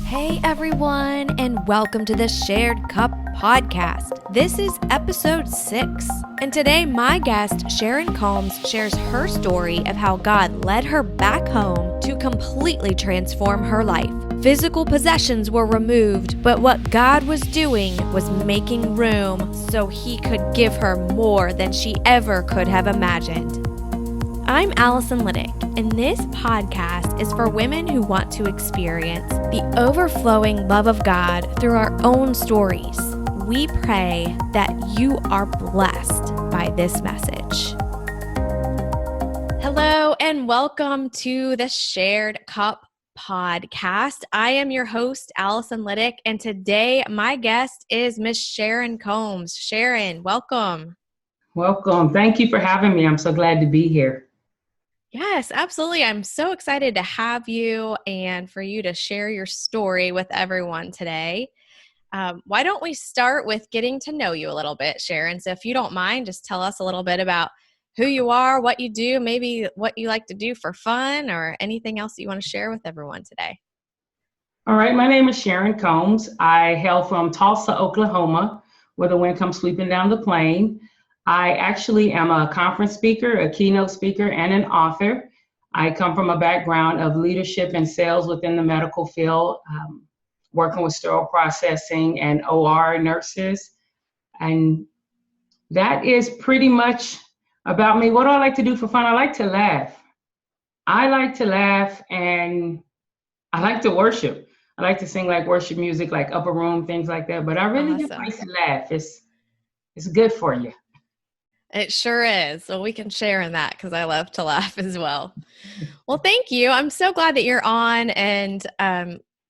Hey everyone, and welcome to the Shared Cup podcast. This is episode 6, and today my guest, Sharyn Combs, shares her story of how God led her back home to completely transform her life. Physical possessions were removed, but what God was doing was making room so He could give her more than she ever could have imagined. I'm Alison Liddic, and this podcast is for women who want to experience the overflowing love of God through our own stories. We pray that you are blessed by this message. Hello, and welcome to the Shared Cup podcast. I am your host, Alison Liddic, and today my guest is Miss Sharyn Combs. Sharyn, welcome. Welcome. Thank you for having me. I'm so glad to be here. Yes, absolutely. I'm so excited to have you and for you to share your story with everyone today. Why don't we start with getting to know you a little bit, Sharyn? So if you don't mind, just tell us a little bit about who you are, what you do, maybe what you like to do for fun, or anything else that you want to share with everyone today. All right. My name is Sharyn Combs. I hail from Tulsa, Oklahoma, where the wind comes sweeping down the plain. I actually am a conference speaker, a keynote speaker, and an author. I come from a background of leadership and sales within the medical field, working with sterile processing and OR nurses. And that is pretty much about me. What do I like to do for fun? I like to laugh. And I like to worship. I like to sing like worship music, like Upper Room, things like that. But I really just like to laugh. It's good for you. It sure is. Well, we can share in that because I love to laugh as well. Well, thank you. I'm so glad that you're on, and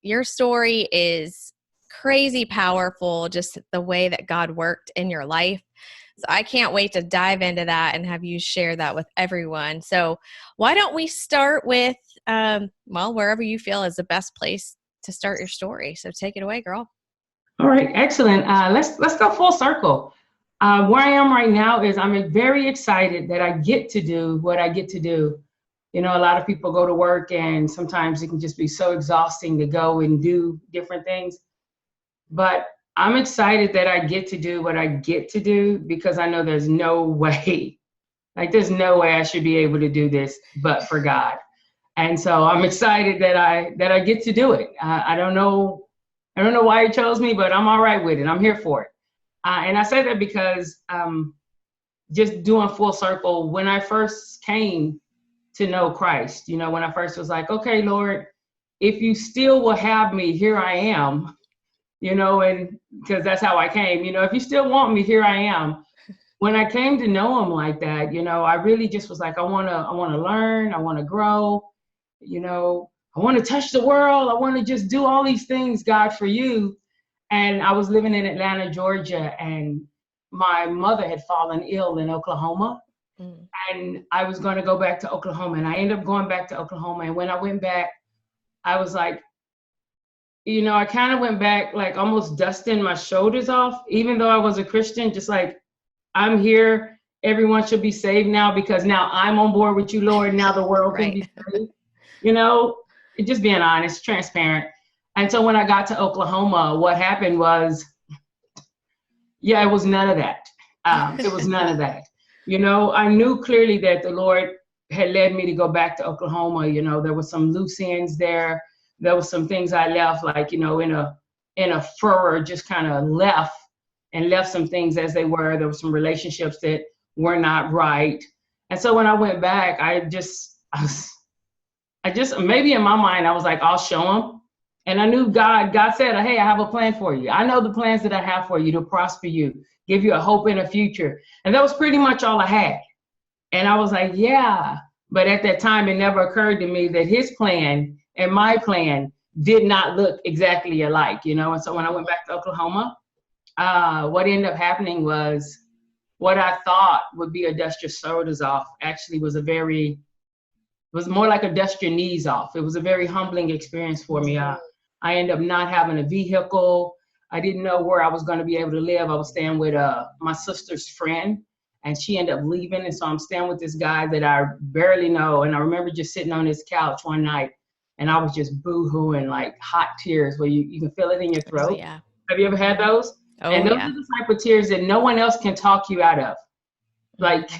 your story is crazy powerful, just the way that God worked in your life. So I can't wait to dive into that and have you share that with everyone. So why don't we start with, wherever you feel is the best place to start your story. So take it away, girl. All right, excellent. Let's go full circle. Where I am right now is I'm very excited that I get to do what I get to do. You know, a lot of people go to work and sometimes it can just be so exhausting to go and do different things. But I'm excited that I get to do what I get to do because I know there's no way I should be able to do this but for God. And so I'm excited that I get to do it. I don't know why He chose me, but I'm all right with it. I'm here for it. And I say that because just doing full circle, when I first came to know Christ, when I first was like, okay, Lord, if you still will have me, here I am, and because that's how I came, if you still want me, here I am. When I came to know Him like that, I really just was like, I want to learn, I want to grow, I want to touch the world. I want to just do all these things, God, for you. And I was living in Atlanta, Georgia, and my mother had fallen ill in Oklahoma. And I was going to go back to Oklahoma, and I ended up going back to Oklahoma. And when I went back, I was like, I kind of went back like almost dusting my shoulders off, even though I was a Christian, just like, I'm here. Everyone should be saved now because now I'm on board with you, Lord. Now the world can be saved. Just being honest, transparent. And so when I got to Oklahoma, what happened was, it was none of that. It was none of that. I knew clearly that the Lord had led me to go back to Oklahoma. There was some loose ends there. There was some things I left, like, in a furor, just kind of left some things as they were. There were some relationships that were not right. And so when I went back, I just maybe in my mind, I was like, I'll show him. And I knew God said, hey, I have a plan for you. I know the plans that I have for you to prosper you, give you a hope in a future. And that was pretty much all I had. And I was like, yeah. But at that time, it never occurred to me that His plan and my plan did not look exactly alike, And so when I went back to Oklahoma, what ended up happening was what I thought would be a dust your shoulders off actually was more like a dust your knees off. It was a very humbling experience for me. I ended up not having a vehicle. I didn't know where I was going to be able to live. I was staying with my sister's friend, and she ended up leaving. And so I'm staying with this guy that I barely know. And I remember just sitting on his couch one night and I was just boo-hooing, like hot tears where you can feel it in your Oh, throat. yeah. Have you ever had those? Oh, And those yeah. are the type of tears that no one else can talk you out of. Like,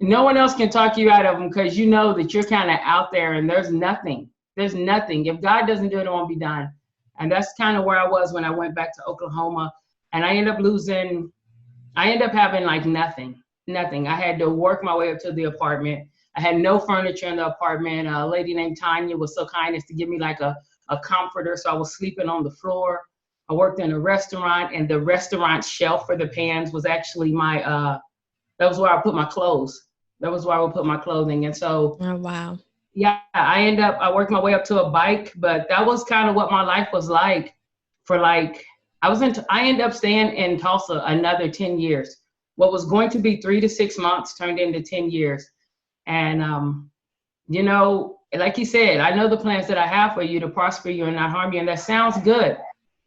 no one else can talk you out of them, because you know that you're kind of out there and there's nothing. There's nothing. If God doesn't do it, it won't be done. And that's kind of where I was when I went back to Oklahoma. And I ended up having like nothing. I had to work my way up to the apartment. I had no furniture in the apartment. A lady named Tanya was so kind as to give me like a comforter. So I was sleeping on the floor. I worked in a restaurant, and the restaurant shelf for the pans was actually that was where I put my clothes. That was where I would put my clothing. And so, Oh, wow. yeah, I worked my way up to a bike, but that was kind of what my life was like for like, I ended up staying in Tulsa another 10 years. What was going to be 3 to 6 months turned into 10 years. And, you know, like he said, I know the plans that I have for you to prosper you and not harm you. And that sounds good.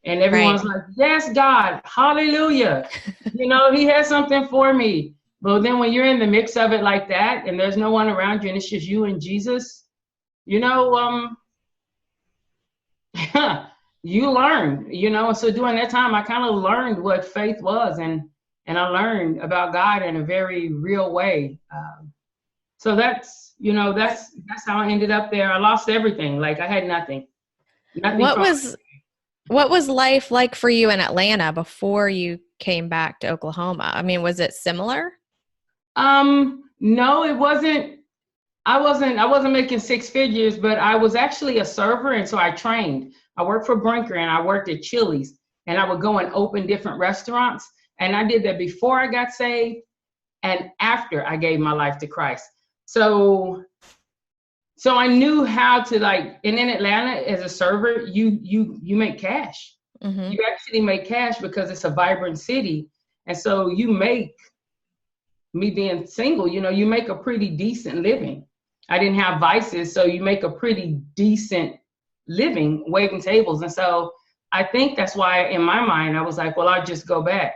And everyone's like, yes, God, hallelujah. You know, he has something for me. But then when you're in the mix of it like that, and there's no one around you, and it's just you and Jesus, you know, you learn, you know. And so during that time, I kind of learned what faith was, and I learned about God in a very real way. So that's, you know, that's how I ended up there. I lost everything. Like, I had nothing. What was life like for you in Atlanta before you came back to Oklahoma? I mean, was it similar? No, it wasn't. I wasn't making six figures, but I was actually a server. And so I trained. I worked for Brinker, and I worked at Chili's, and I would go and open different restaurants. And I did that before I got saved and after I gave my life to Christ. So I knew how to, like, and in Atlanta as a server, you make cash. Mm-hmm. You actually make cash because it's a vibrant city. And so you make, me being single, you know, you make a pretty decent living. I didn't have vices, so you make a pretty decent living waiting tables. And so I think that's why in my mind, I was like, well, I'll just go back.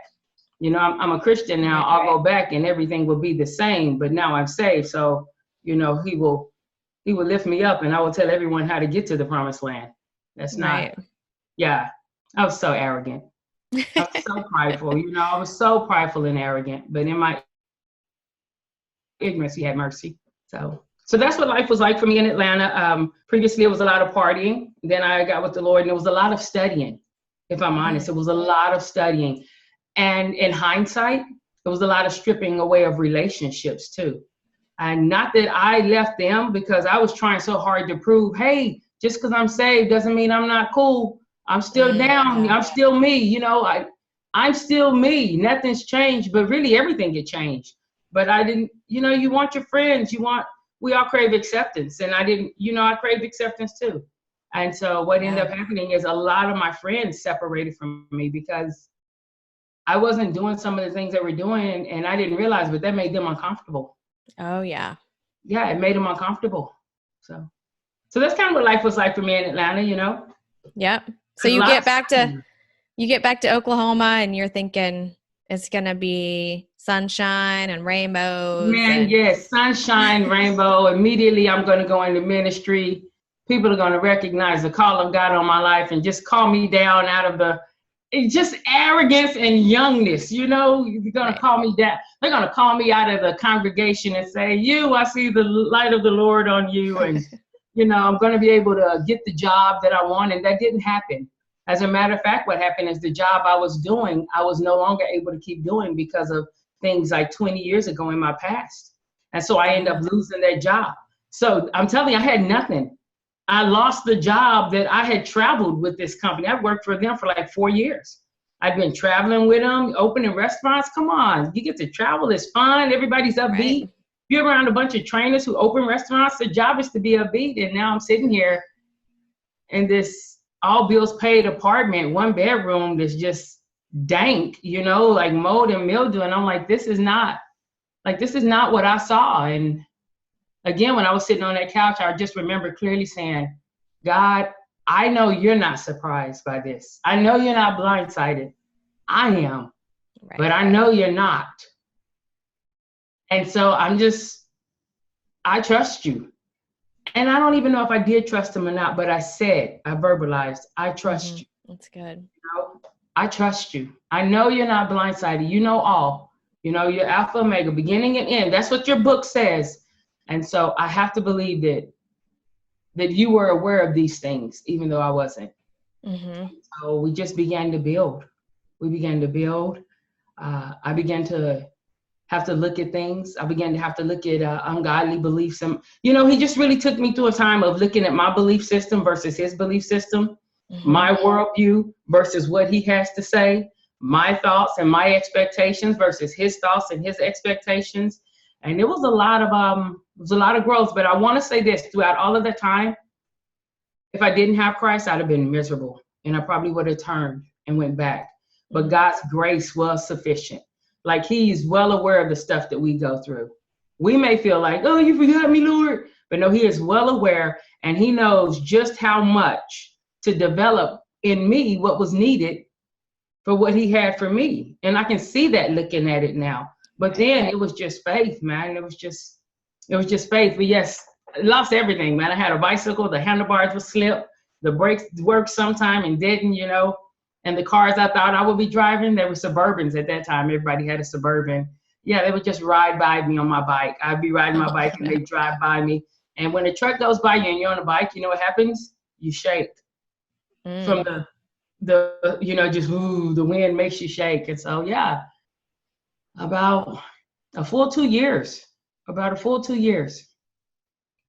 You know, I'm a Christian now. I'll go back and everything will be the same, but now I'm saved. So, you know, he will lift me up, and I will tell everyone how to get to the promised land. That's not, yeah, I was so arrogant. I was so prideful, you know, I was so prideful and arrogant, but in my ignorance, he had mercy. So that's what life was like for me in Atlanta. Previously, it was a lot of partying. Then I got with the Lord, and it was a lot of studying. If I'm honest, it was a lot of studying. And in hindsight, it was a lot of stripping away of relationships too. And not that I left them, because I was trying so hard to prove, hey, just because I'm saved doesn't mean I'm not cool. I'm still down. I'm still me. You know, I'm still me. Nothing's changed, but really everything get changed. But I didn't, you know, you want your friends, we all crave acceptance. And I didn't, you know, I craved acceptance too. And so what ended up happening is a lot of my friends separated from me because I wasn't doing some of the things they were doing, and I didn't realize, but that made them uncomfortable. Oh, yeah. Yeah, it made them uncomfortable. So that's kind of what life was like for me in Atlanta, you know? Yep. So you get back to Oklahoma, and you're thinking it's going to be sunshine and rainbows. Man, yes, sunshine, rainbow. Immediately I'm going to go into ministry. People are going to recognize the call of God on my life and just call me down out of just arrogance and youngness, you know. You're going to call me down. They're going to call me out of the congregation and say, I see the light of the Lord on you. And, you know, I'm going to be able to get the job that I want. And that didn't happen. As a matter of fact, what happened is the job I was doing, I was no longer able to keep doing because of things like 20 years ago in my past. And so I ended up losing that job. So I'm telling you, I had nothing. I lost the job that I had traveled with this company. I worked for them for like 4 years. I've been traveling with them, opening restaurants. Come on, you get to travel. It's fun. Everybody's upbeat. Right. You're around a bunch of trainers who open restaurants. The job is to be upbeat. And now I'm sitting here in this all bills paid apartment, 1 bedroom that's just dank, you know, like mold and mildew. And I'm like, this is not what I saw. And again, when I was sitting on that couch, I just remember clearly saying, God, I know you're not surprised by this. I know you're not blindsided. I am, but I know you're not. And so I trust you. And I don't even know if I did trust him or not, but I verbalized, I trust you. That's good. You know, I trust you. I know you're not blindsided. You know all. You know, you're Alpha Omega, beginning and end. That's what your book says. And so I have to believe that you were aware of these things, even though I wasn't. So we just began to build. We began to build. I began to have to look at things. I began to have to look at ungodly beliefs. And, you know, he just really took me through a time of looking at my belief system versus his belief system, my worldview versus what he has to say, my thoughts and my expectations versus his thoughts and his expectations. And it was a lot of growth. But I want to say this, throughout all of the time, if I didn't have Christ, I'd have been miserable, and I probably would have turned and went back. But God's grace was sufficient. Like, he's well aware of the stuff that we go through. We may feel like, oh, you forgot me, Lord. But no, he is well aware, and he knows just how much to develop in me what was needed for what he had for me. And I can see that looking at it now. But then it was just faith, man. It was just faith. But yes, I lost everything, man. I had a bicycle, the handlebars would slip, the brakes worked sometime and didn't, you know. And the cars I thought I would be driving, they were Suburbans at that time. Everybody had a Suburban. Yeah, they would just ride by me on my bike. I'd be riding my bike and they'd drive by me. And when a truck goes by you and you're on a bike, you know what happens? You shake from the you know, just the wind makes you shake. And so, yeah, about a full 2 years.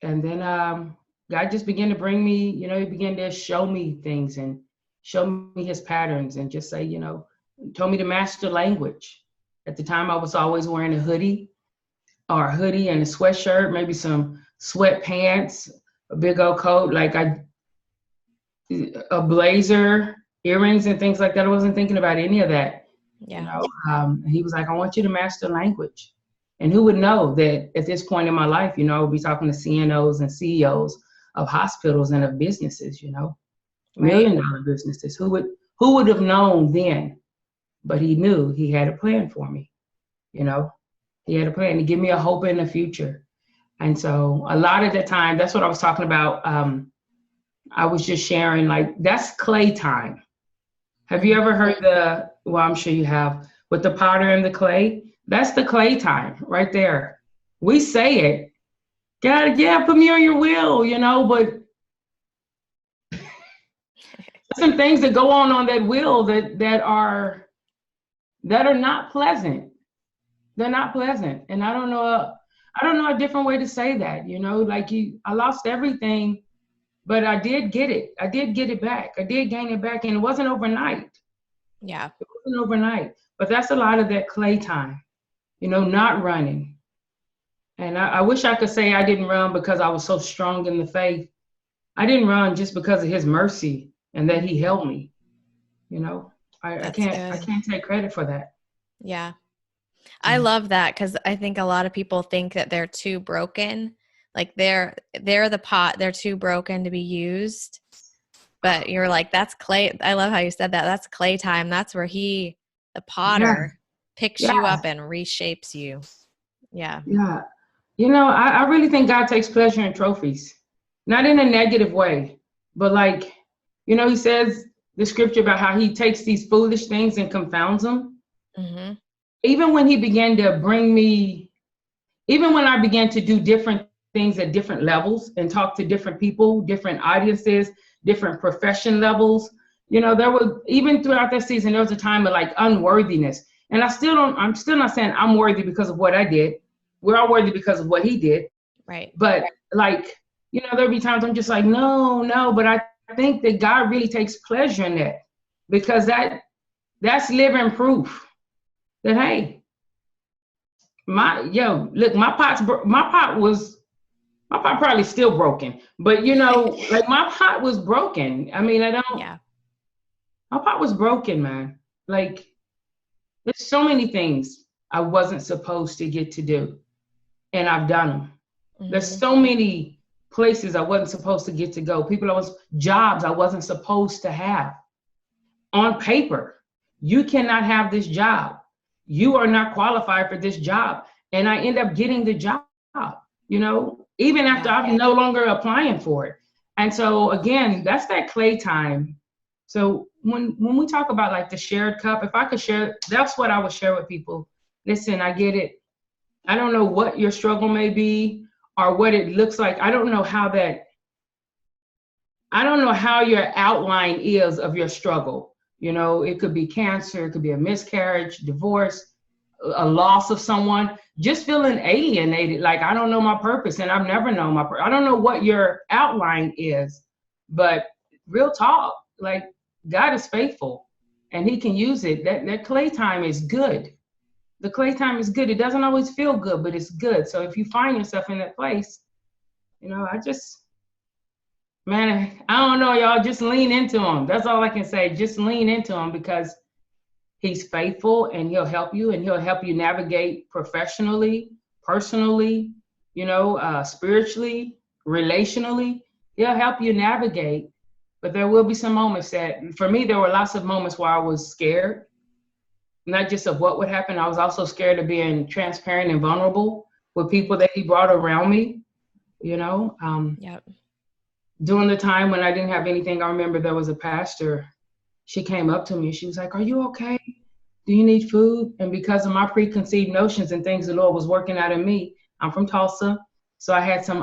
And then God just began to bring me, you know, he began to show me things and show me his patterns and just say, you know, told me to master language. At the time, I was always wearing a hoodie and a sweatshirt, maybe some sweatpants, a big old coat, like a blazer, earrings and things like that. I wasn't thinking about any of that. Yeah. You know, he was like, I want you to master language. And who would know that at this point in my life, you know, I'll be talking to CNOs and CEOs of hospitals and of businesses, you know. $1 million businesses. Who would have known then? But he knew he had a plan for me. You know, he had a plan to give me a hope in the future. And so a lot of the time, that's what I was talking about. I was just sharing, like, that's clay time. Have you ever heard well, I'm sure you have, with the powder and the clay? That's the clay time right there. We say it, God, yeah, put me on your will, you know, but some things that go on that wheel that are not pleasant. They're not pleasant. And I don't know a different way to say that, you know, like I lost everything, but I did get it. I did get it back. I did gain it back. And it wasn't overnight. Yeah. It wasn't overnight, but that's a lot of that clay time, you know, not running. And I wish I could say I didn't run because I was so strong in the faith. I didn't run just because of his mercy and that he held me, you know. I can't take credit for that. Yeah. I love that, because I think a lot of people think that they're too broken. Like they're the pot, they're too broken to be used. But you're like, that's clay. I love how you said that. That's clay time. That's where the potter, picks you up and reshapes you. Yeah. Yeah. You know, I really think God takes pleasure in trophies, not in a negative way, but like, you know, he says the scripture about how he takes these foolish things and confounds them. Mm-hmm. Even when he began to bring me, even when I began to do different things at different levels and talk to different people, different audiences, different profession levels, you know, there was, even throughout that season, there was a time of like unworthiness. And I'm still not saying I'm worthy because of what I did. We're all worthy because of what he did. Right. But like, you know, there'll be times I'm just like, no, but I think that God really takes pleasure in that, because that's living proof that, hey, my pot probably still broken, but you know, like my pot was broken. I mean, my pot was broken, man. Like, there's so many things I wasn't supposed to get to do, and I've done them. Mm-hmm. There's so many places I wasn't supposed to get to go. Jobs I wasn't supposed to have. On paper, you cannot have this job. You are not qualified for this job. And I end up getting the job, you know? even after Yeah. I'm no longer applying for it. And so again, that's that clay time. So when we talk about like the shared cup, if I could share, that's what I would share with people. Listen, I get it. I don't know what your struggle may be or what it looks like. I don't know how your outline is of your struggle. You know, it could be cancer, it could be a miscarriage, divorce, a loss of someone, just feeling alienated. Like, I don't know my purpose and I've never known my purpose. I don't know what your outline is, but real talk, like God is faithful and he can use it. That clay time is good. The clay time is good. It doesn't always feel good, but it's good. So if you find yourself in that place, you know, man, I don't know, y'all, just lean into him. That's all I can say. Just lean into him because he's faithful and he'll help you, and he'll help you navigate professionally, personally, you know, spiritually, relationally. He'll help you navigate. But there will be some moments that, for me, there were lots of moments where I was scared, not just of what would happen. I was also scared of being transparent and vulnerable with people that he brought around me, you know. Yep. During the time when I didn't have anything, I remember there was a pastor. She came up to me and she was like, "Are you okay? Do you need food?" And because of my preconceived notions and things the Lord was working out in me, I'm from Tulsa, so I had some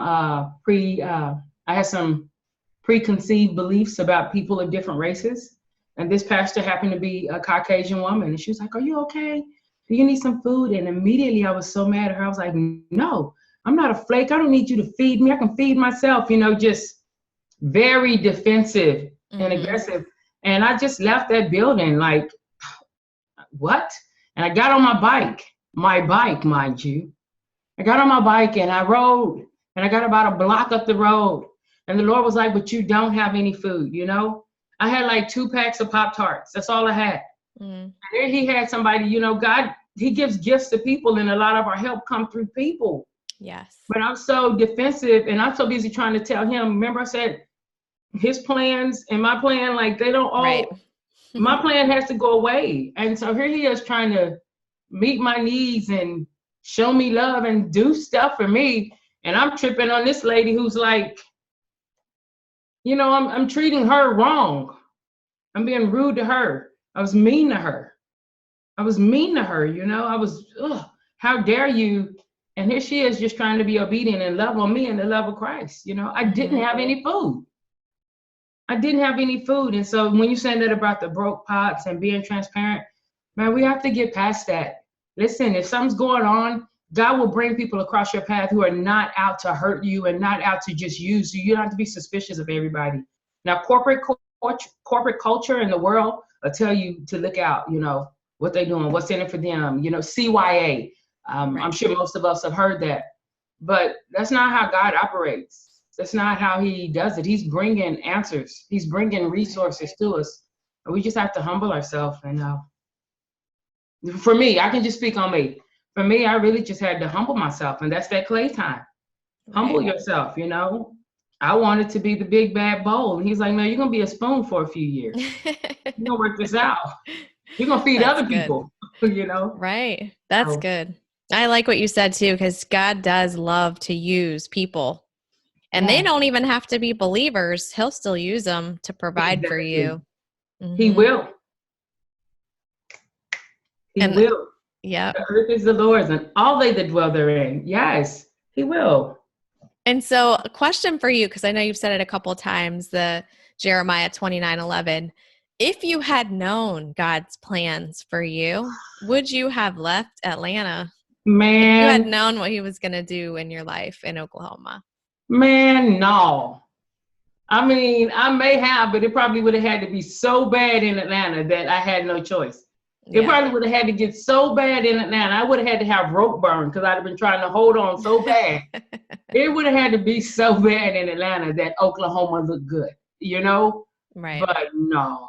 preconceived beliefs about people of different races. And this pastor happened to be a Caucasian woman, and she was like, "Are you okay? Do you need some food?" And immediately I was so mad at her. I was like, "No, I'm not a flake. I don't need you to feed me. I can feed myself." You know, just very defensive and aggressive. And I just left that building like, what? And I got on my bike, mind you. I got on my bike and I rode, and I got about a block up the road. And the Lord was like, "But you don't have any food, you know?" I had like 2 packs of Pop-Tarts. That's all I had. And there he had somebody, you know, God, he gives gifts to people, and a lot of our help come through people. Yes. But I'm so defensive and I'm so busy trying to tell him. Remember I said, his plans and my plan, like they don't all, Right. my plan has to go away. And so here he is trying to meet my needs and show me love and do stuff for me. And I'm tripping on this lady who's like, you know, I'm treating her wrong. I'm being rude to her. I was mean to her. You know, how dare you? And here she is just trying to be obedient and love on me and the love of Christ. You know, I didn't have any food. And so when you saying that about the broke pots and being transparent, man, we have to get past that. Listen, if something's going on, God will bring people across your path who are not out to hurt you and not out to just use you. You don't have to be suspicious of everybody. Now, corporate culture in the world will tell you to look out, you know, what they're doing, what's in it for them, you know, CYA. Right. I'm sure most of us have heard that. But that's not how God operates. That's not how he does it. He's bringing answers. He's bringing resources to us. And we just have to humble ourselves. And for me, I can just speak on me. For me, I really just had to humble myself. And that's that clay time. Right. Humble yourself, you know. I wanted to be the big bad bowl. And he's like, "No, you're going to be a spoon for a few years. You're going to work this out. You're going to feed other people," you know. Right. That's good. I like what you said too, because God does love to use people. And they don't even have to be believers. He'll still use them to provide for you. He will. He will. Yeah. The earth is the Lord's and all they that dwell therein. Yes, he will. And so a question for you, because I know you've said it a couple of times, the Jeremiah 29:11. If you had known God's plans for you, would you have left Atlanta? Man. If you had known what he was going to do in your life in Oklahoma. Man, no. I mean, I may have, but it probably would have had to be so bad in Atlanta that I had no choice. It probably would have had to get so bad in Atlanta. I would have had to have rope burn because I'd have been trying to hold on so bad. It would have had to be so bad in Atlanta that Oklahoma looked good, you know? Right. But no,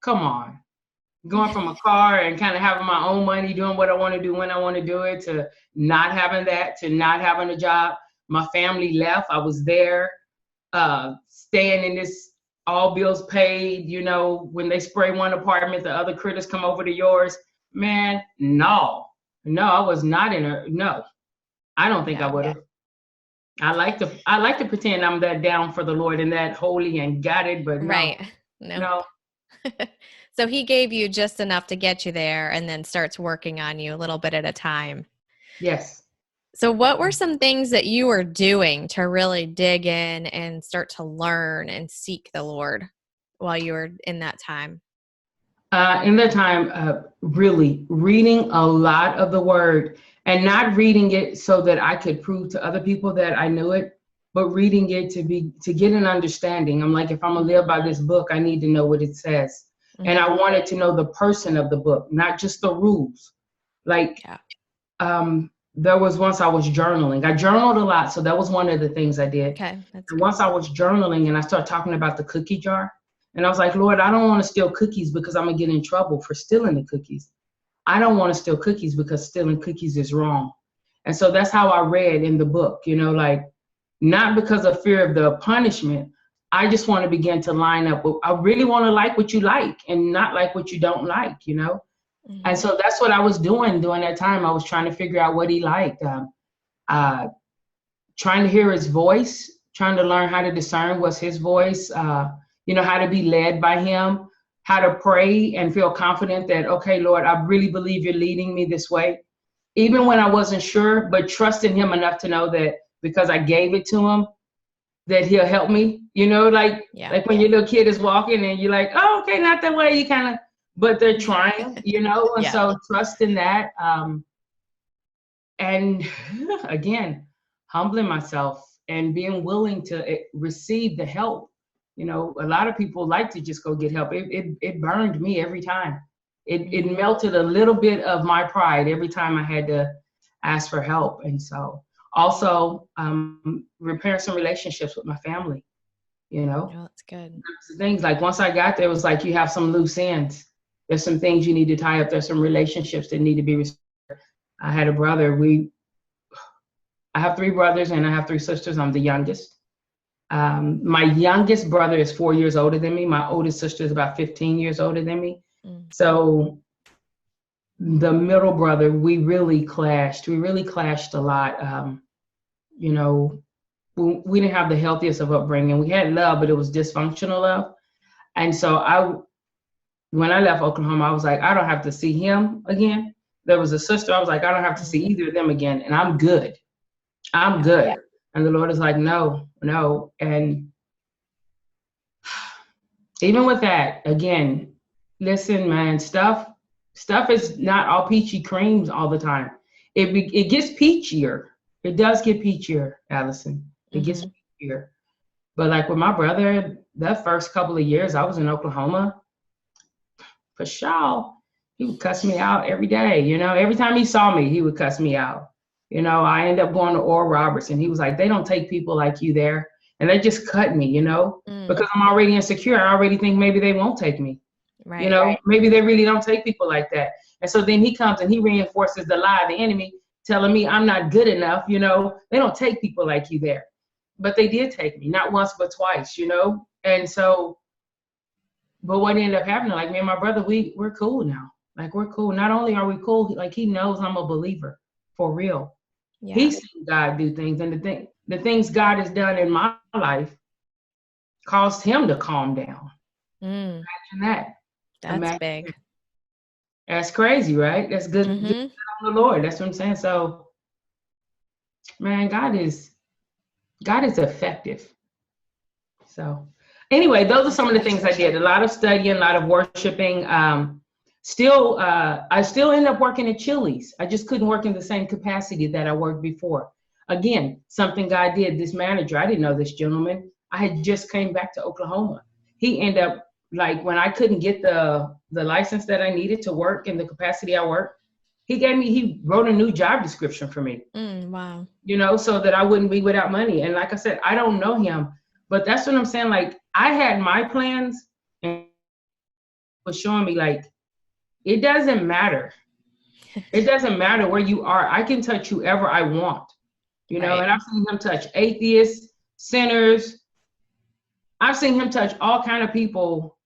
come on. Going from a car and kind of having my own money, doing what I want to do when I want to do it, to not having that, to not having a job. My family left. I was there, staying in this all bills paid, you know, when they spray one apartment, the other critters come over to yours. Man, no, I was not no, I don't think I would have. I like to pretend I'm that down for the Lord and that holy and got it, but no, Right. Nope. no. So he gave you just enough to get you there and then starts working on you a little bit at a time. Yes. So what were some things that you were doing to really dig in and start to learn and seek the Lord while you were in that time? In that time, really reading a lot of the word and not reading it so that I could prove to other people that I knew it, but reading it to get an understanding. I'm like, if I'm gonna live by this book, I need to know what it says. And I wanted to know the person of the book, not just the rules. Like, Yeah. there was once I was journaling. I journaled a lot, so that was one of the things I did. Okay. That's And good. once I was journaling and I started talking about the cookie jar, and I was like, Lord, I don't want to steal cookies because I'm gonna get in trouble for stealing the cookies. I don't want to steal cookies because stealing cookies is wrong. And so that's how I read in the book, like not because of fear of the punishment. I just want to begin to line up. I really want to like what you like and not like what you don't like. And so that's what I was doing during that time. I was trying to figure out what he liked, trying to hear his voice, trying to learn how to discern what's his voice, how to be led by him, how to pray and feel confident that, okay, Lord, I really believe you're leading me this way. Even when I wasn't sure, but trusting him enough to know that because I gave it to him, that he'll help me, like when your little kid is walking and you're like, oh, okay, not that way, you kind of, but they're trying, and so trusting that. And again, humbling myself and being willing to receive the help. A lot of people like to just go get help. It burned me every time. It melted a little bit of my pride every time I had to ask for help. And so also repair some relationships with my family, Oh, that's good. things like once I got there, it was like you have some loose ends. There's some things you need to tie up. There's some relationships that need to be restored. I had a brother. I have 3 brothers and I have 3 sisters. I'm the youngest. My youngest brother is 4 years older than me. My oldest sister is about 15 years older than me. So the middle brother, we really clashed. We really clashed a lot. We didn't have the healthiest of upbringing. We had love, but it was dysfunctional love. And so when I left Oklahoma, I was like, I don't have to see him again. There was a sister. I was like, I don't have to see either of them again. And I'm good. I'm good. Yeah. And the Lord is like, no. And even with that, again, listen, man, stuff is not all peachy creams all the time. It gets peachier. It does get peachier, Alison. It gets peachier. But like with my brother, that first couple of years I was in Oklahoma, for sure, he would cuss me out every day. Every time he saw me, he would cuss me out. I ended up going to Oral Roberts and he was like, they don't take people like you there. And they just cut me, because I'm already insecure. I already think maybe they won't take me. Right. Maybe they really don't take people like that. And so then he comes and he reinforces the lie, the enemy telling me I'm not good enough. They don't take people like you there. But they did take me, not once, but twice, And so, but what ended up happening, like me and my brother, we're cool now. Like we're cool. Not only are we cool, like he knows I'm a believer for real. Yeah. He's seen God do things, and the things God has done in my life caused him to calm down. Imagine that. That's big. That. That's crazy, right? That's good. Good on the Lord. That's what I'm saying. So, man, God is effective. So, anyway, those are some of the things I did. A lot of studying, a lot of worshiping. I still ended up working at Chili's. I just couldn't work in the same capacity that I worked before. Again, something God did. This manager, I didn't know this gentleman. I had just came back to Oklahoma. He ended up, like, when I couldn't get the license that I needed to work in the capacity I worked, he wrote a new job description for me. Wow. So that I wouldn't be without money. And like I said, I don't know him, but that's what I'm saying. Like, I had my plans and was showing me, like, it doesn't matter. It doesn't matter where you are. I can touch whoever I want, right. And I've seen him touch atheists, sinners. I've seen him touch all kind of people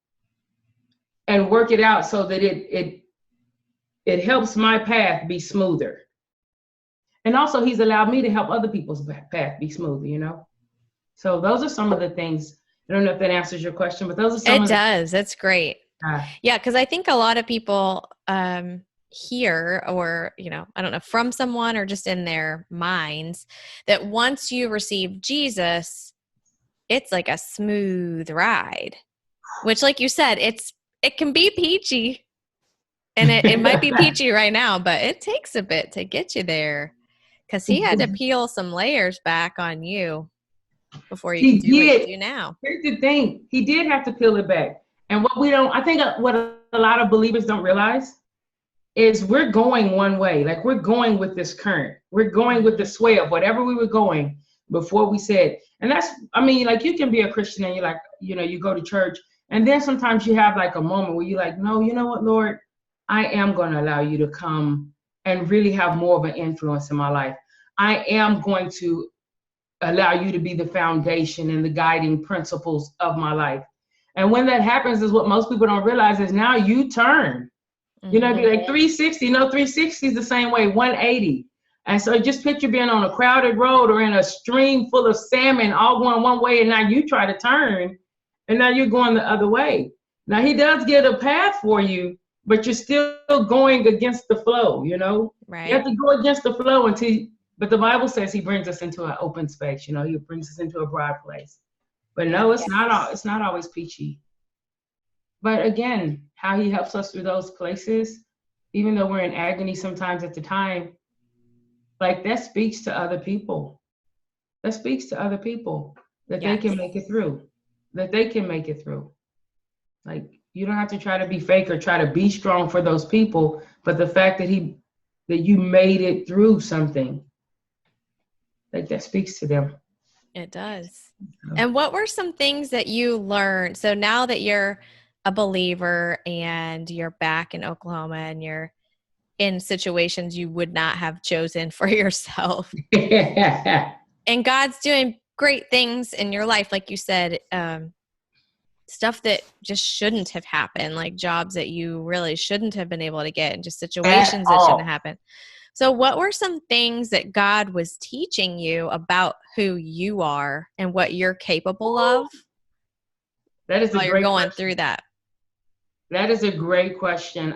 and work it out so that it helps my path be smoother. And also he's allowed me to help other people's path be smooth, So those are some of the things. I don't know if that answers your question, but those are some It of the does. That's great. Yeah, because I think a lot of people hear, or, I don't know, from someone or just in their minds, that once you receive Jesus, it's like a smooth ride, which, like you said, it can be peachy, and it might be peachy right now, but it takes a bit to get you there, because he had to peel some layers back on you before you could do what you do now. Here's the thing. He did have to peel it back. And I think what a lot of believers don't realize is we're going one way. Like, we're going with this current. We're going with the sway of whatever we were going before we said. And like, you can be a Christian and you're like, you go to church. And then sometimes you have like a moment where you're like, no, you know what, Lord, I am going to allow you to come and really have more of an influence in my life. I am going to allow you to be the foundation and the guiding principles of my life. And when that happens, is what most people don't realize, is now you turn. Be like 360. No, 360 is the same way, 180. And so just picture being on a crowded road or in a stream full of salmon, all going one way, and now you try to turn, and now you're going the other way. Now he does get a path for you, but you're still going against the flow, Right. You have to go against the flow but the Bible says he brings us into an open space, he brings us into a broad place. But no, it's not always peachy. But again, how he helps us through those places, even though we're in agony sometimes at the time, like, that speaks to other people. That speaks to other people that they can make it through. Like, you don't have to try to be fake or try to be strong for those people, but the fact that you made it through something, like, that speaks to them. It does. And what were some things that you learned? So now that you're a believer and you're back in Oklahoma and you're in situations you would not have chosen for yourself, and God's doing great things in your life, like you said, stuff that just shouldn't have happened, like jobs that you really shouldn't have been able to get, and just situations that shouldn't have happened. So what were some things that God was teaching you about who you are and what you're capable of? That is while you're going through that. That is a great question.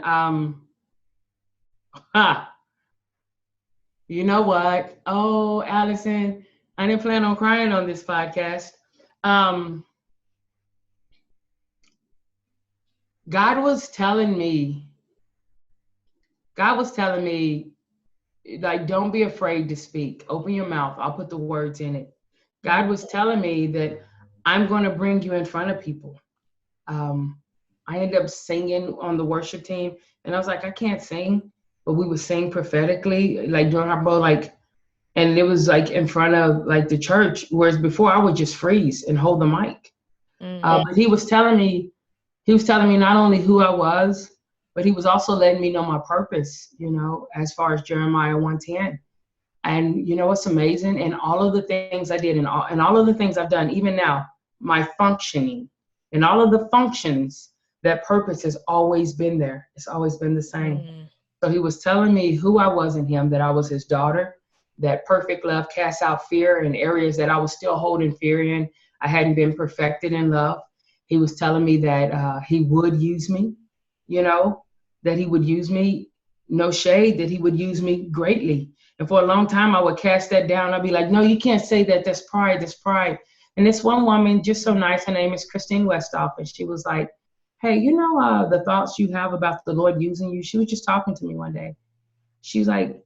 You know what? Oh, Alison, I didn't plan on crying on this podcast. God was telling me, like, don't be afraid to speak. Open your mouth. I'll put the words in it. God was telling me that I'm going to bring you in front of people. I ended up singing on the worship team, and I was like, I can't sing, but we would sing prophetically, like during our bowl, like, and it was like in front of like the church, whereas before I would just freeze and hold the mic. But he was telling me not only who I was, but he was also letting me know my purpose, as far as Jeremiah 1:10. And what's amazing? And all of the things I did and all of the things I've done, even now, my functioning and all of the functions, that purpose has always been there. It's always been the same. So he was telling me who I was in him, that I was his daughter, that perfect love casts out fear in areas that I was still holding fear in. I hadn't been perfected in love. He was telling me that he would use me, that he would use me, no shade, that he would use me greatly. And for a long time, I would cast that down. I'd be like, no, you can't say that. That's pride. And this one woman, just so nice, her name is Christine Westhoff, and she was like, hey, the thoughts you have about the Lord using you? She was just talking to me one day. She was like,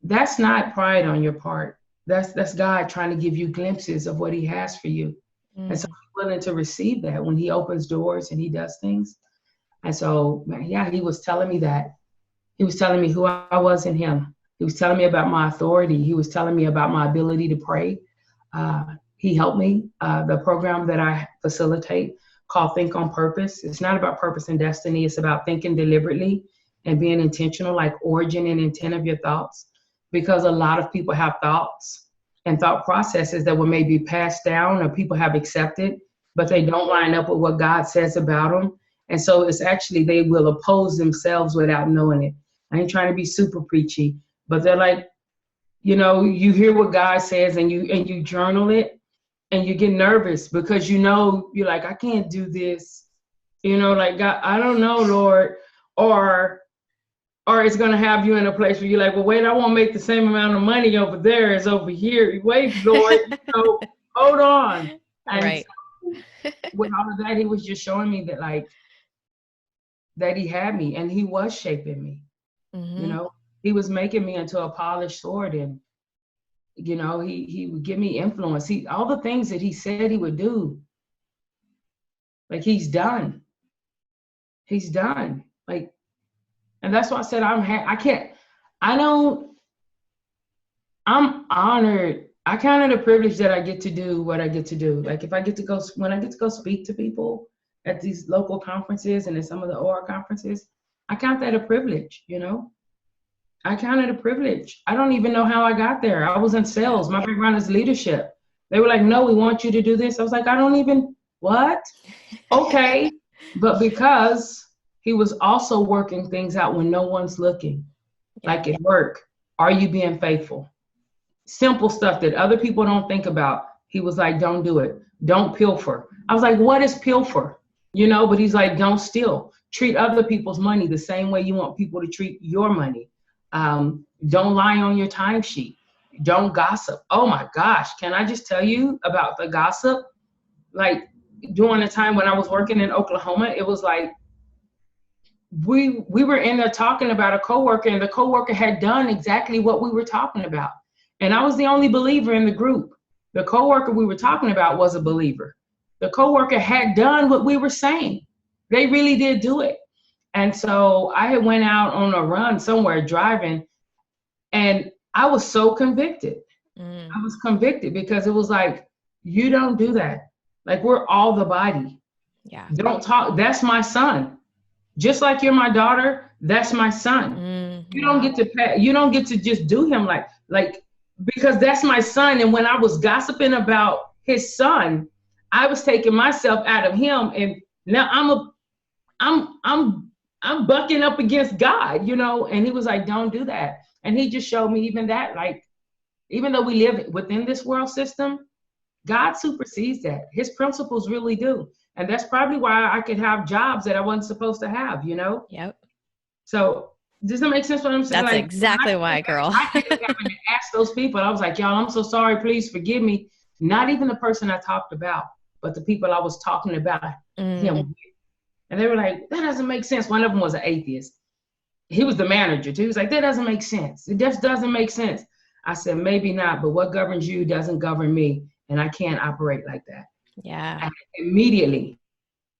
that's not pride on your part. That's God trying to give you glimpses of what he has for you. And so I'm willing to receive that when he opens doors and he does things. And so, he was telling me that. He was telling me who I was in him. He was telling me about my authority. He was telling me about my ability to pray. He helped me. The program that I facilitate called Think on Purpose. It's not about purpose and destiny. It's about thinking deliberately and being intentional, like origin and intent of your thoughts. Because a lot of people have thoughts and thought processes that were maybe passed down or people have accepted, but they don't line up with what God says about them. And so it's actually, they will oppose themselves without knowing it. I ain't trying to be super preachy, but they're like, you hear what God says and you journal it, and you get nervous because you're like, I can't do this. Like, God, I don't know, Lord. Or it's going to have you in a place where you're like, well, wait, I won't make the same amount of money over there as over here. Wait, Lord, hold on. And Right. so with all of that, he was just showing me that, like, that he had me and he was shaping me. Mm-hmm. He was making me into a polished sword, and he would give me influence. All the things that he said he would do, like, he's done. Like, and that's why I said I'm honored. I count it a privilege that I get to do what I get to do. Like, when I get to go speak to people at these local conferences and in some of the OR conferences, I count that a privilege, I count it a privilege. I don't even know how I got there. I was in sales. My background is leadership. They were like, no, we want you to do this. I was like, I don't even, what? Okay. But because he was also working things out when no one's looking, like at work, are you being faithful? Simple stuff that other people don't think about. He was like, don't do it. Don't pilfer. I was like, what is pilfer? But he's like, don't steal. Treat other people's money the same way you want people to treat your money. Don't lie on your timesheet. Don't gossip. Oh my gosh. Can I just tell you about the gossip? Like, during the time when I was working in Oklahoma, it was like, we were in there talking about a coworker, and the coworker had done exactly what we were talking about. And I was the only believer in the group. The coworker we were talking about was a believer. The coworker had done what we were saying. They really did do it. And so I had went out on a run somewhere driving, and I was so convicted. I was convicted because it was like, you don't do that. Like, we're all the body. Yeah. Don't talk. That's my son. Just like you're my daughter, that's my son. You don't get to just do him like, because that's my son. And when I was gossiping about his son, I was taking myself out of him, and now I'm bucking up against God, and he was like, don't do that. And he just showed me even that, like, even though we live within this world system, God supersedes that. His principles really do. And that's probably why I could have jobs that I wasn't supposed to have, Yep. So does that make sense what I'm saying? That's like, exactly why, girl. I kept having to ask those people. I was like, y'all, I'm so sorry. Please forgive me. Not even the person I talked about, but the people I was talking about him. And they were like, that doesn't make sense. One of them was an atheist. He was the manager too. He was like, that doesn't make sense. It just doesn't make sense. I said, maybe not, but what governs you doesn't govern me. And I can't operate like that. Yeah. And immediately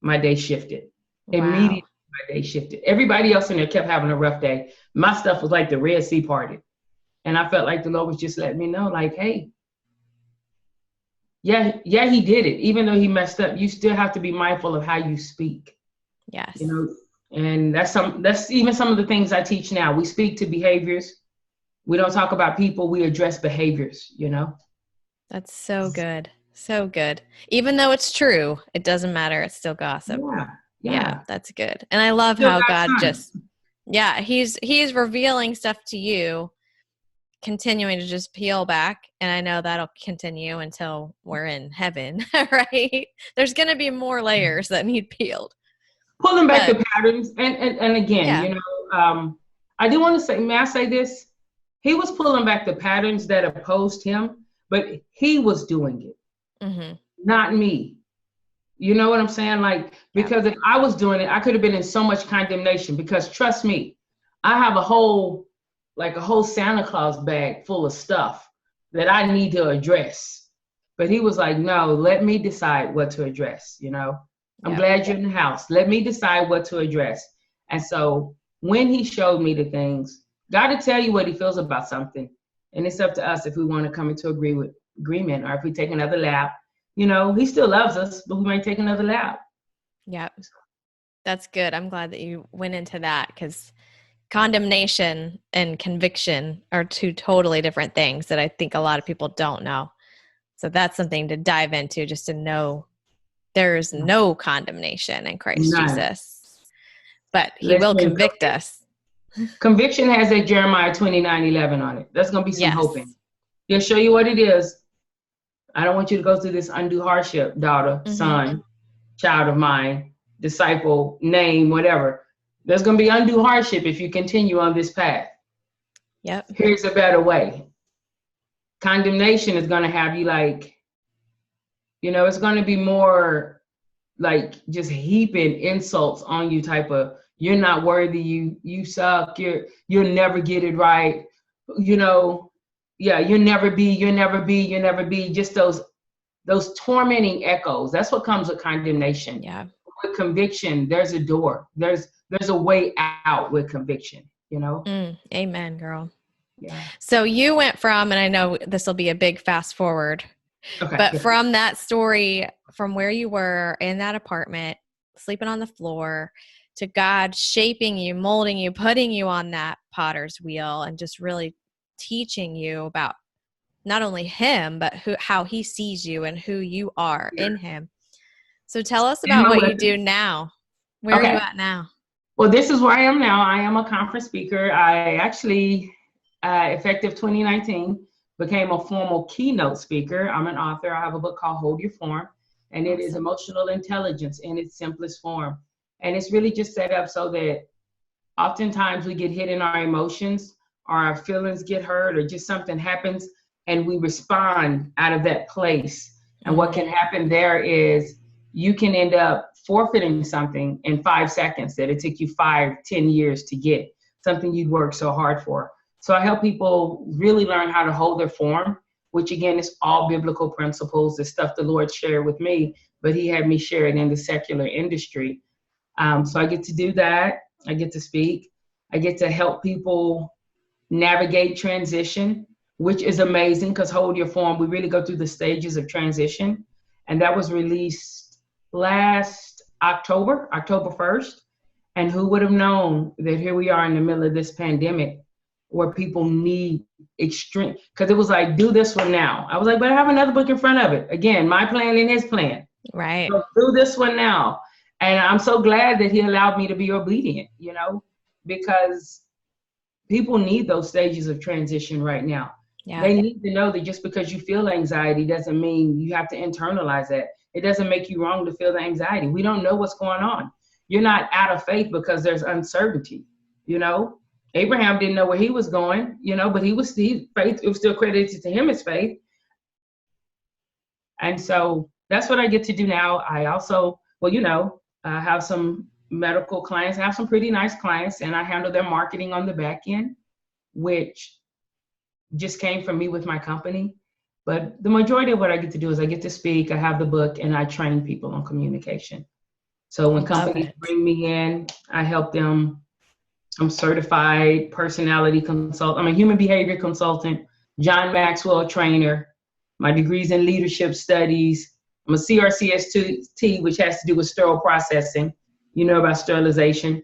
my day shifted. Wow. Immediately my day shifted. Everybody else in there kept having a rough day. My stuff was like the Red Sea parted. And I felt like the Lord was just letting me know, like, hey, yeah, he did it. Even though he messed up, you still have to be mindful of how you speak. Yes. And that's even some of the things I teach now. We speak to behaviors. We don't talk about people. We address behaviors, That's so good. So good. Even though it's true, it doesn't matter. It's still gossip. Yeah, that's good. And I love how God he's revealing stuff to you, continuing to just peel back. And I know that'll continue until we're in heaven, right? There's going to be more layers that need peeled. Pulling back the patterns. And again, I do want to say, may I say this? He was pulling back the patterns that opposed him, but he was doing it, not me. You know what I'm saying? Like, because if I was doing it, I could have been in so much condemnation, because trust me, I have a whole Santa Claus bag full of stuff that I need to address. But he was like, no, let me decide what to address. I'm glad you're in the house. Let me decide what to address. And so when he showed me the things, God will tell you what he feels about something. And it's up to us if we want to come into agreement, or if we take another lap. He still loves us, but we might take another lap. Yeah, that's good. I'm glad that you went into that, because condemnation and conviction are two totally different things that I think a lot of people don't know. So that's something to dive into, just to know there is no condemnation in Christ Jesus, but he will convict us. Conviction has a Jeremiah 29:11 on it. There's going to be some hope in it. He'll show you what it is. I don't want you to go through this undue hardship, daughter, son, child of mine, disciple, name, whatever. There's going to be undue hardship if you continue on this path. Yep. Here's a better way. Condemnation is going to have you like, it's going to be more like just heaping insults on you, type of, you're not worthy, you suck, you'll never get it right, you'll never be, just those tormenting echoes. That's what comes with condemnation. Yeah. With conviction, there's a door. There's a way out with conviction, Amen, girl. Yeah. So you went from, and I know this will be a big fast forward, but from that story, from where you were in that apartment, sleeping on the floor, to God shaping you, molding you, putting you on that potter's wheel, and just really teaching you about not only him, but how he sees you and who you are in him. So tell us about what you do now. Where are you at now? Well, this is where I am now. I am a conference speaker. I actually, effective 2019, became a formal keynote speaker. I'm an author. I have a book called Hold Your Form, and it is emotional intelligence in its simplest form. And it's really just set up so that oftentimes we get hit in our emotions, or our feelings get hurt, or just something happens, and we respond out of that place. And what can happen there is you can end up forfeiting something in 5 seconds that it took you 5-10 years to get, something you'd worked so hard for. So I help people really learn how to hold their form, which again is all biblical principles, the stuff the Lord shared with me, but he had me share it in the secular industry. So I get to do that. I get to speak. I get to help people navigate transition, which is amazing, because Hold Your Form, we really go through the stages of transition. And that was released last October 1st. And who would have known that here we are in the middle of this pandemic where people need extreme, because it was like, do this one now. I was like, but I have another book in front of it. Again, my plan and his plan. Right. So do this one now. And I'm so glad that he allowed me to be obedient, because people need those stages of transition right now. Yeah. They need to know that just because you feel anxiety doesn't mean you have to internalize that. It doesn't make you wrong to feel the anxiety. We don't know what's going on. You're not out of faith because there's uncertainty. Abraham didn't know where he was going, but faith, it was still credited to him as faith. And so that's what I get to do now. I also, I have some medical clients. I have some pretty nice clients, and I handle their marketing on the back end, which just came from me with my company. But the majority of what I get to do is I get to speak, I have the book, and I train people on communication. So when companies bring me in, I help them. I'm certified personality consultant. I'm a human behavior consultant, John Maxwell trainer. My degree's in leadership studies. I'm a CRCS2T, which has to do with sterile processing. You know about sterilization.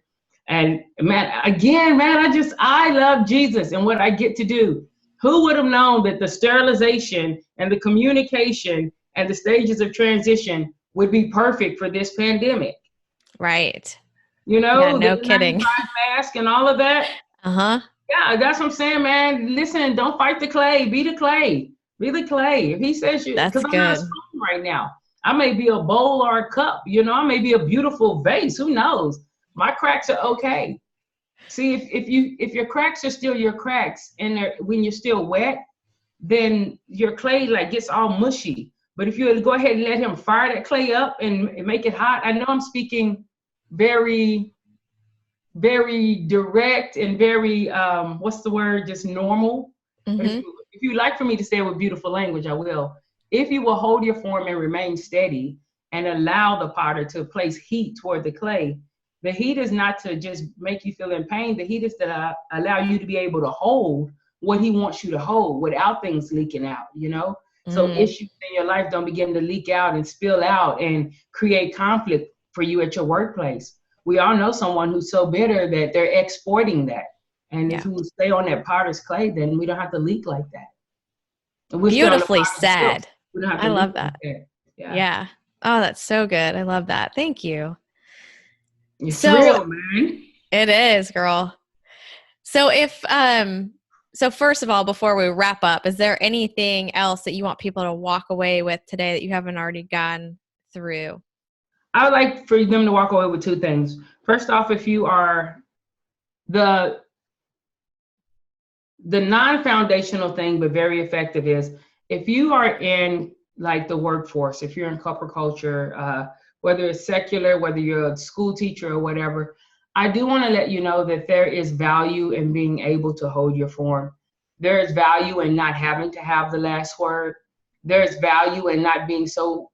And man, I love Jesus and what I get to do. Who would have known that the sterilization and the communication and the stages of transition would be perfect for this pandemic? Right. No kidding. Mask and all of that. Yeah, that's what I'm saying, man. Listen, don't fight the clay. Be the clay. Be the clay. If he says you, because I'm not strong right now. I may be a bowl or a cup. I may be a beautiful vase. Who knows? My cracks are okay. See, if your cracks are still your cracks, and when you're still wet, then your clay gets all mushy. But if you go ahead and let him fire that clay up and make it hot, I know I'm speaking very, very direct and very, just normal. Mm-hmm. If you like for me to say it with beautiful language, I will. If you will hold your form and remain steady and allow the potter to place heat toward the clay, the heat is not to just make you feel in pain. The heat is to allow you to be able to hold what he wants you to hold without things leaking out, So issues in your life don't begin to leak out and spill out and create conflict for you at your workplace. We all know someone who's so bitter that they're exporting that. And if we stay on that potter's clay, then we don't have to leak like that. Beautifully said. I love that. Yeah. Oh, that's so good. I love that. Thank you. It's real, man. It is, girl. So if So first of all, before we wrap up, is there anything else that you want people to walk away with today that you haven't already gone through? I would like for them to walk away with two things. First off, if you are the non-foundational thing, but very effective, is if you are in like the workforce, if you're in corporate culture, whether it's secular, whether you're a school teacher or whatever, I do want to let you know that there is value in being able to hold your form. There is value in not having to have the last word. There is value in not being so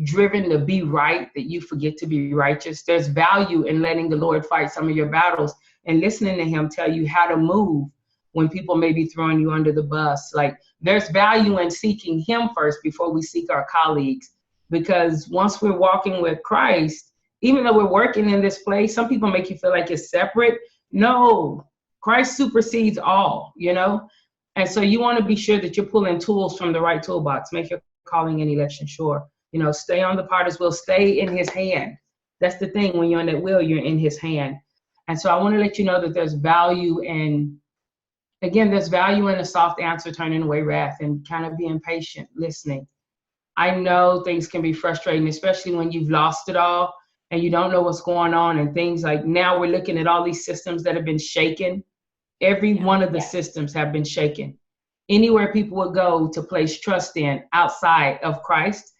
driven to be right that you forget to be righteous. There's value in letting the Lord fight some of your battles and listening to him tell you how to move when people may be throwing you under the bus. Like, there's value in seeking him first before we seek our colleagues, because once we're walking with Christ, even though we're working in this place, some people make you feel like it's separate. No, Christ supersedes all, you know? And so you want to be sure that you're pulling tools from the right toolbox. Make your calling and election sure. You know, stay on the potter's wheel, stay in his hand. That's the thing. When you're on that wheel, you're in his hand. And so I want to let you know that there's value in, again, there's value in a soft answer, turning away wrath, and kind of being patient, listening. I know things can be frustrating, especially when you've lost it all and you don't know what's going on, and things like now we're looking at all these systems that have been shaken. Every one of the systems have been shaken. Anywhere people would go to place trust in outside of Christ,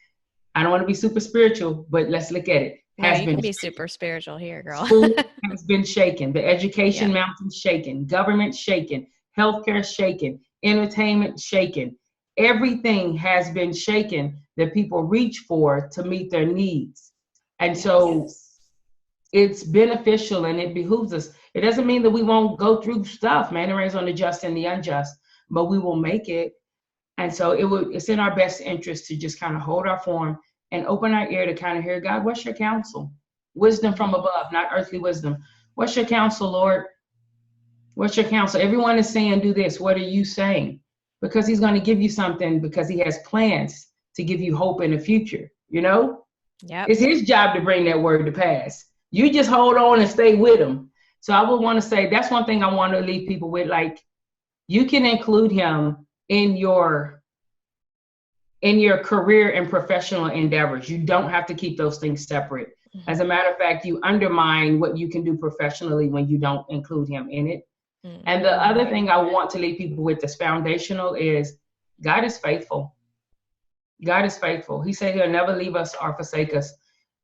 I don't want to be super spiritual, but let's look at it. No, you can be super spiritual here, girl. School has been shaken. The education mountain shaken. Government shaken. Healthcare shaken. Entertainment shaken. Everything has been shaken that people reach for to meet their needs. And so it's beneficial and it behooves us. It doesn't mean that we won't go through stuff. Man, it rains on the just and the unjust, but we will make it. And so it's in our best interest to just kind of hold our form and open our ear to kind of hear, God, what's your counsel? Wisdom from above, not earthly wisdom. What's your counsel, Lord? What's your counsel? Everyone is saying, do this. What are you saying? Because he's going to give you something, because he has plans to give you hope in the future. You know? It's his job to bring that word to pass. You just hold on and stay with him. So I would want to say, that's one thing I want to leave people with. Like, you can include him in your career and professional endeavors. You don't have to keep those things separate. Mm-hmm. As a matter of fact, you undermine what you can do professionally when you don't include him in it. Mm-hmm. And the other thing I want to leave people with that's foundational is God is faithful. God is faithful. He said he'll never leave us or forsake us.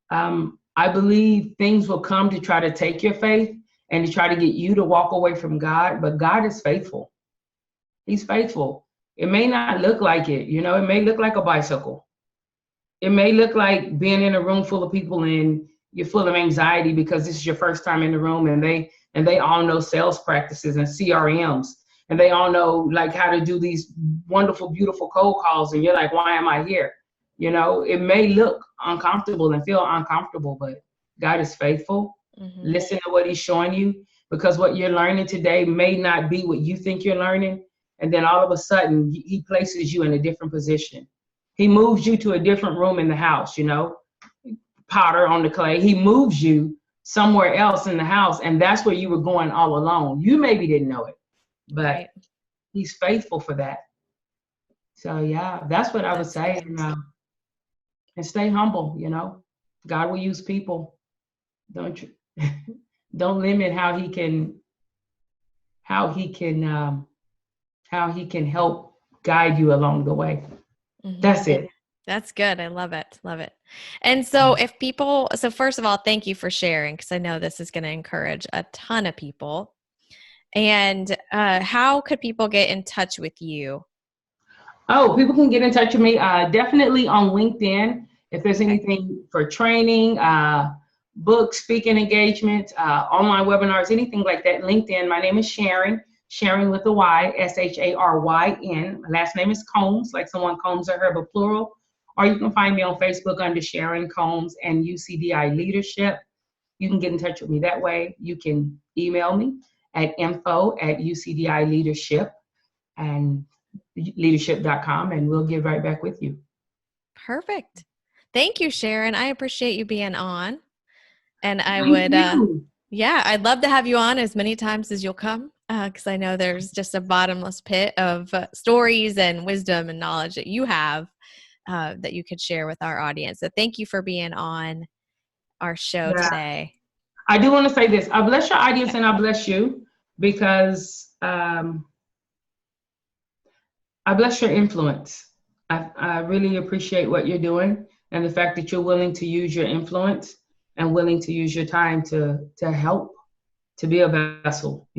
I believe things will come to try to take your faith and to try to get you to walk away from God, but God is faithful. He's faithful. It may not look like it, you know, it may look like a bicycle. It may look like being in a room full of people and you're full of anxiety because this is your first time in the room, and they all know sales practices and CRMs, and they all know like how to do these wonderful, beautiful cold calls, and you're like, why am I here? You know, it may look uncomfortable and feel uncomfortable, but God is faithful. Mm-hmm. Listen to what he's showing you, because what you're learning today may not be what you think you're learning. And then all of a sudden, he places you in a different position. He moves you to a different room in the house, you know, powder on the clay. He moves you somewhere else in the house. And that's where you were going all along. You maybe didn't know it, but he's faithful for that. So, yeah, that's what I would say. And stay humble, you know. God will use people. Don't limit how he can help guide you along the way. Mm-hmm. That's it. That's good. I love it. Love it. And so so first of all, thank you for sharing, because I know this is going to encourage a ton of people. And how could people get in touch with you? Oh, people can get in touch with me definitely on LinkedIn. If there's anything for training, books, speaking engagements, online webinars, anything like that, LinkedIn. My name is Sharyn. Sharyn with a Y, Sharyn. My last name is Combs, like someone combs their hair, but plural. Or you can find me on Facebook under Sharyn Combs and UCDI Leadership. You can get in touch with me that way. You can email me at info@UCDI and leadership.com, and we'll get right back with you. Perfect. Thank you, Sharyn. I appreciate you being on. And I would, I'd love to have you on as many times as you'll come. because I know there's just a bottomless pit of stories and wisdom and knowledge that you have that you could share with our audience. So thank you for being on our show Yeah. today. I do want to say this. I bless your audience and I bless you because I bless your influence. I really appreciate what you're doing and the fact that you're willing to use your influence and willing to use your time to help, to be a vessel,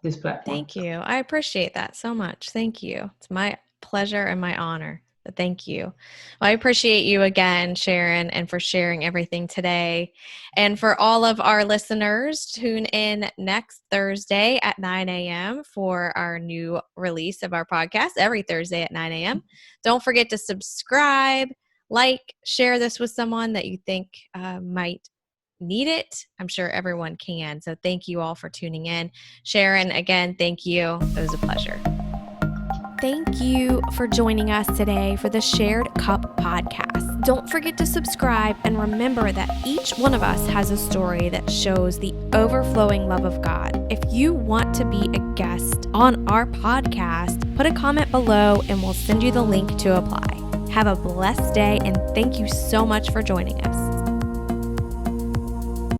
this platform. Thank you. I appreciate that so much. Thank you. It's my pleasure and my honor. But thank you. Well, I appreciate you again, Sharyn, and for sharing everything today. And for all of our listeners, tune in next Thursday at 9 a.m. for our new release of our podcast, every Thursday at 9 a.m. Don't forget to subscribe, share this with someone that you think might need it. I'm sure everyone can. So thank you all for tuning in. Sharyn, again, thank you. It was a pleasure. Thank you for joining us today for the Shared Cup podcast. Don't forget to subscribe and remember that each one of us has a story that shows the overflowing love of God. If you want to be a guest on our podcast, put a comment below and we'll send you the link to apply. Have a blessed day and thank you so much for joining us.